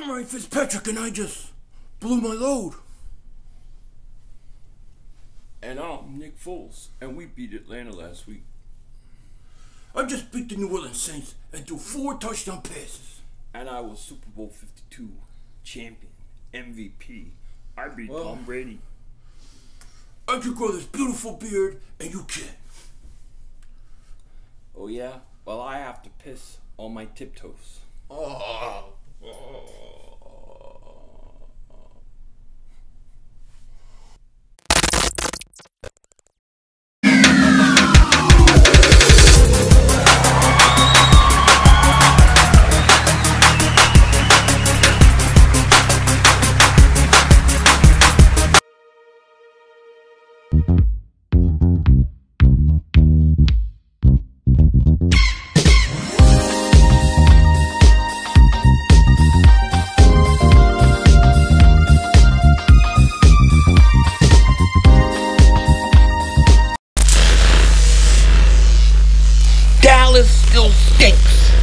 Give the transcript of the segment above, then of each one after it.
I'm Ryan Fitzpatrick and I just blew my load. And I'm Nick Foles, and we beat Atlanta last week. I just beat the New Orleans Saints and threw 4 touchdown passes. And I was Super Bowl 52 champion, MVP. I beat Tom Brady. I could grow this beautiful beard and you can't. Oh yeah? Well, I have to piss on my tiptoes. Dallas still stinks.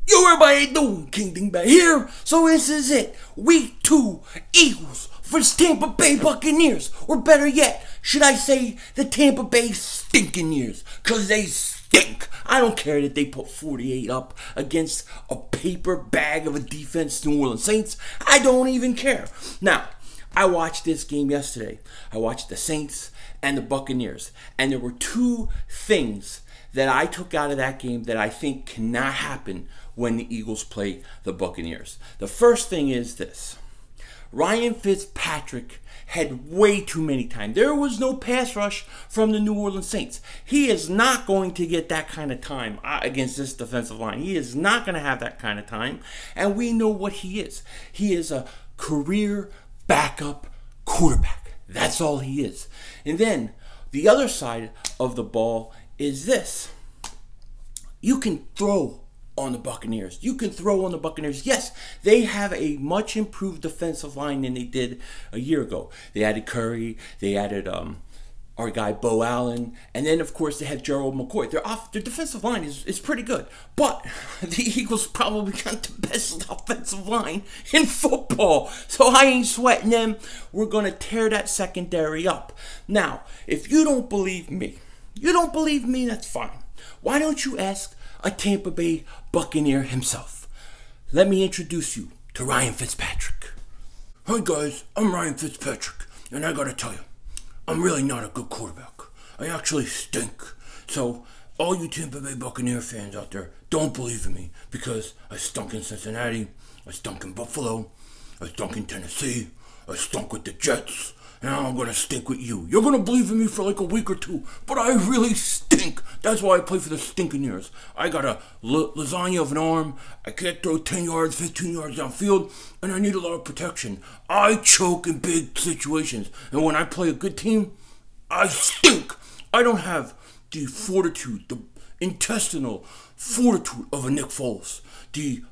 Yo, everybody doing? King Dingbat here. So this is it. Week 2, Eagles vs. Tampa Bay Buccaneers. Or better yet, should I say the Tampa Bay Stinkineers? Because they stink. I don't care that they put 48 up against a paper bag of a defense, New Orleans Saints. I don't even care. Now, I watched this game yesterday. I watched the Saints and the Buccaneers. And there were 2 things that I took out of that game that I think cannot happen when the Eagles play the Buccaneers. The first thing is this. Ryan Fitzpatrick had way too many times. There was no pass rush from the New Orleans Saints. He is not going to get that kind of time against this defensive line. He is not going to have that kind of time. And we know what he is. He is a career backup quarterback. That's all he is. And then the other side of the ball is this. You can throw on the Buccaneers. You can throw on the Buccaneers. Yes, they have a much improved defensive line than they did a year ago. They added Curry. They added our guy Bo Allen. And then, of course, they have Gerald McCoy. Their defensive line is pretty good. But the Eagles probably got the best offensive line in football. So I ain't sweating them. We're going to tear that secondary up. Now, if you don't believe me, that's fine. Why don't you ask a Tampa Bay Buccaneer himself? Let me introduce you to Ryan Fitzpatrick. Hi guys, I'm Ryan Fitzpatrick, and I gotta tell you, I'm really not a good quarterback. I actually stink. So, all you Tampa Bay Buccaneer fans out there, don't believe in me, because I stunk in Cincinnati, I stunk in Buffalo, I stunk in Tennessee, I stunk with the Jets. Now I'm gonna stink with you. You're gonna believe in me for like a week or 2, but I really stink. That's why I play for the Stinkineers. I got a lasagna of an arm. I can't throw 10 yards, 15 yards downfield, and I need a lot of protection. I choke in big situations, and when I play a good team, I stink. I don't have the fortitude, the intestinal fortitude of a Nick Foles, the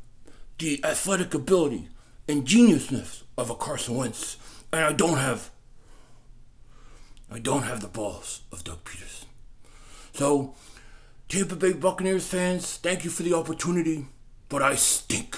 athletic ability and geniusness of a Carson Wentz, and I don't have the balls of Doug Peterson. So, Tampa Bay Buccaneers fans, thank you for the opportunity, but I stink.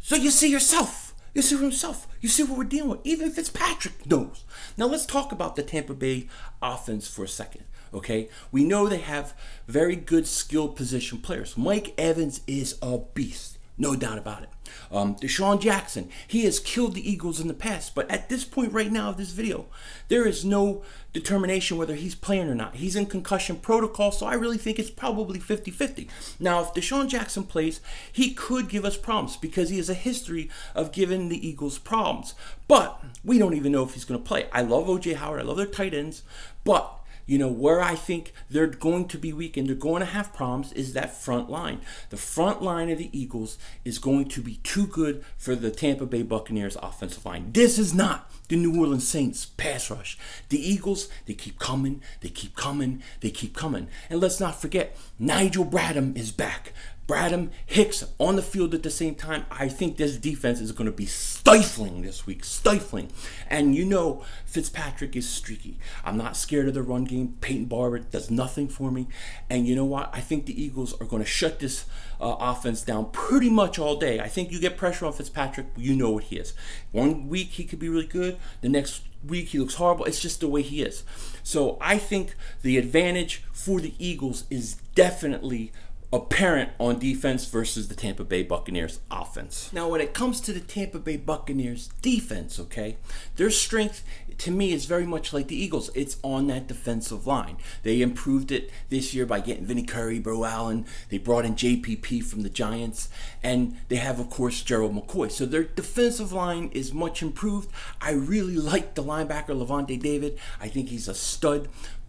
So you see yourself. You see for himself. You see what we're dealing with. Even Fitzpatrick knows. Now let's talk about the Tampa Bay offense for a second. Okay? We know they have very good skilled position players. Mike Evans is a beast. No doubt about it. Deshaun Jackson, he has killed the Eagles in the past, but at this point right now of this video, there is no determination whether he's playing or not. He's in concussion protocol, so I really think it's probably 50-50. Now, if Deshaun Jackson plays, he could give us problems because he has a history of giving the Eagles problems, but we don't even know if he's going to play. I love O.J. Howard, I love their tight ends, but you know, where I think they're going to be weak and they're going to have problems is that front line. The front line of the Eagles is going to be too good for the Tampa Bay Buccaneers offensive line. This is not the New Orleans Saints pass rush. The Eagles, they keep coming, they keep coming, they keep coming. And let's not forget, Nigel Bradham is back. Bradham, Hicks on the field at the same time. I think this defense is going to be stifling this week. Stifling. And you know Fitzpatrick is streaky. I'm not scared of the run game. Peyton Barber does nothing for me. And you know what? I think the Eagles are going to shut this offense down pretty much all day. I think you get pressure on Fitzpatrick, you know what he is. One week he could be really good. The next week he looks horrible. It's just the way he is. So I think the advantage for the Eagles is definitely apparent on defense versus the Tampa Bay Buccaneers offense. Now, when it comes to the Tampa Bay Buccaneers defense, okay, their strength to me is very much like the Eagles. It's on that defensive line. They improved it this year by getting Vinny Curry, Bro Allen. They brought in JPP from the Giants, and they have, of course, Gerald McCoy. So their defensive line is much improved. I really like the linebacker Levante David. I think he's a stud,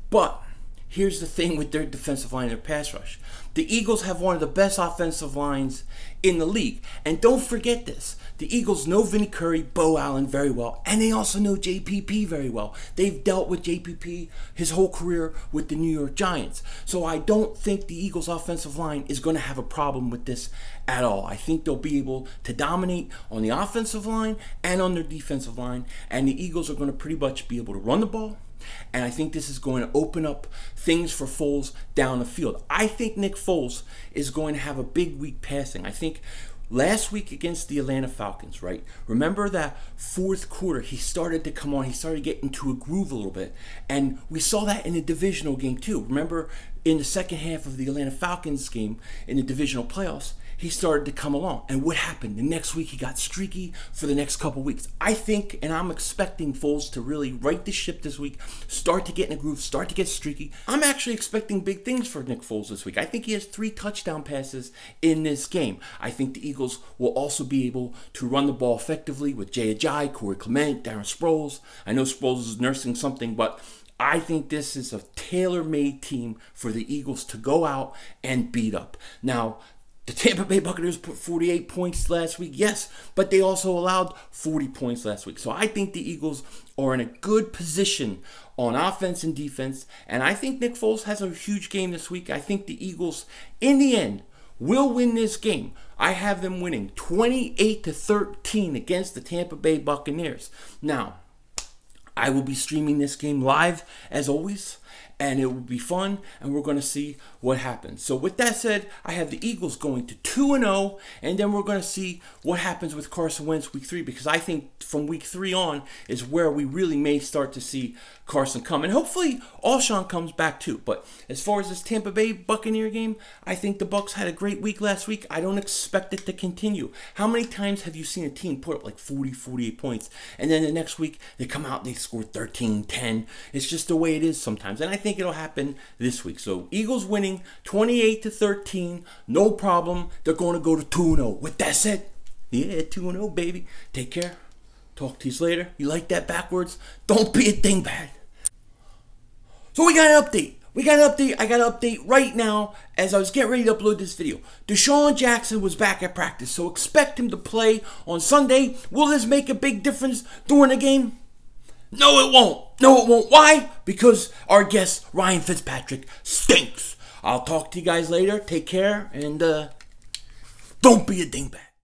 but here's the thing with their defensive line, their pass rush. The Eagles have one of the best offensive lines in the league. And don't forget this. The Eagles know Vinny Curry, Bo Allen very well. And they also know JPP very well. They've dealt with JPP his whole career with the New York Giants. So I don't think the Eagles offensive line is going to have a problem with this at all. I think they'll be able to dominate on the offensive line and on their defensive line. And the Eagles are going to pretty much be able to run the ball. And I think this is going to open up things for Foles down the field. I think Nick Foles is going to have a big week passing. I think last week against the Atlanta Falcons, right? Remember that fourth quarter, he started to come on. He started getting into a groove a little bit. And we saw that in the divisional game too. Remember in the second half of the Atlanta Falcons game in the divisional playoffs, he started to come along. And what happened? The next week, he got streaky for the next couple weeks. I think, and I'm expecting Foles to really right the ship this week, start to get in a groove, start to get streaky. I'm actually expecting big things for Nick Foles this week. I think he has 3 touchdown passes in this game. I think the Eagles will also be able to run the ball effectively with Jay Ajayi, Corey Clement, Darren Sproles. I know Sproles is nursing something, but I think this is a tailor-made team for the Eagles to go out and beat up. Now, the Tampa Bay Buccaneers put 48 points last week, yes, but they also allowed 40 points last week. So I think the Eagles are in a good position on offense and defense, and I think Nick Foles has a huge game this week. I think the Eagles, in the end, will win this game. I have them winning 28-13 against the Tampa Bay Buccaneers. Now, I will be streaming this game live, as always, and it will be fun, and we're going to see what happens. So with that said, I have the Eagles going to 2-0, and then we're going to see what happens with Carson Wentz week 3, because I think from week 3 on is where we really may start to see Carson come. And hopefully Alshon comes back too. But as far as this Tampa Bay Buccaneer game, I think the Bucs had a great week last week. I don't expect it to continue. How many times have you seen a team put up like 40, 48 points, and then the next week they come out and they score 13, 10? It's just the way it is sometimes. And I think it'll happen this week. So Eagles winning 28-13, no problem. They're going to go to 2-0. With that said, yeah, 2-0, baby. Take care. Talk to you later. You like that backwards? Don't be a dingbat. So we got an update. I got an update right now as I was getting ready to upload this video. Deshaun Jackson was back at practice, so expect him to play on Sunday. Will this make a big difference during the game? No, it won't. No, it won't. Why? Because our guest, Ryan Fitzpatrick, stinks. I'll talk to you guys later. Take care, and don't be a dingbat.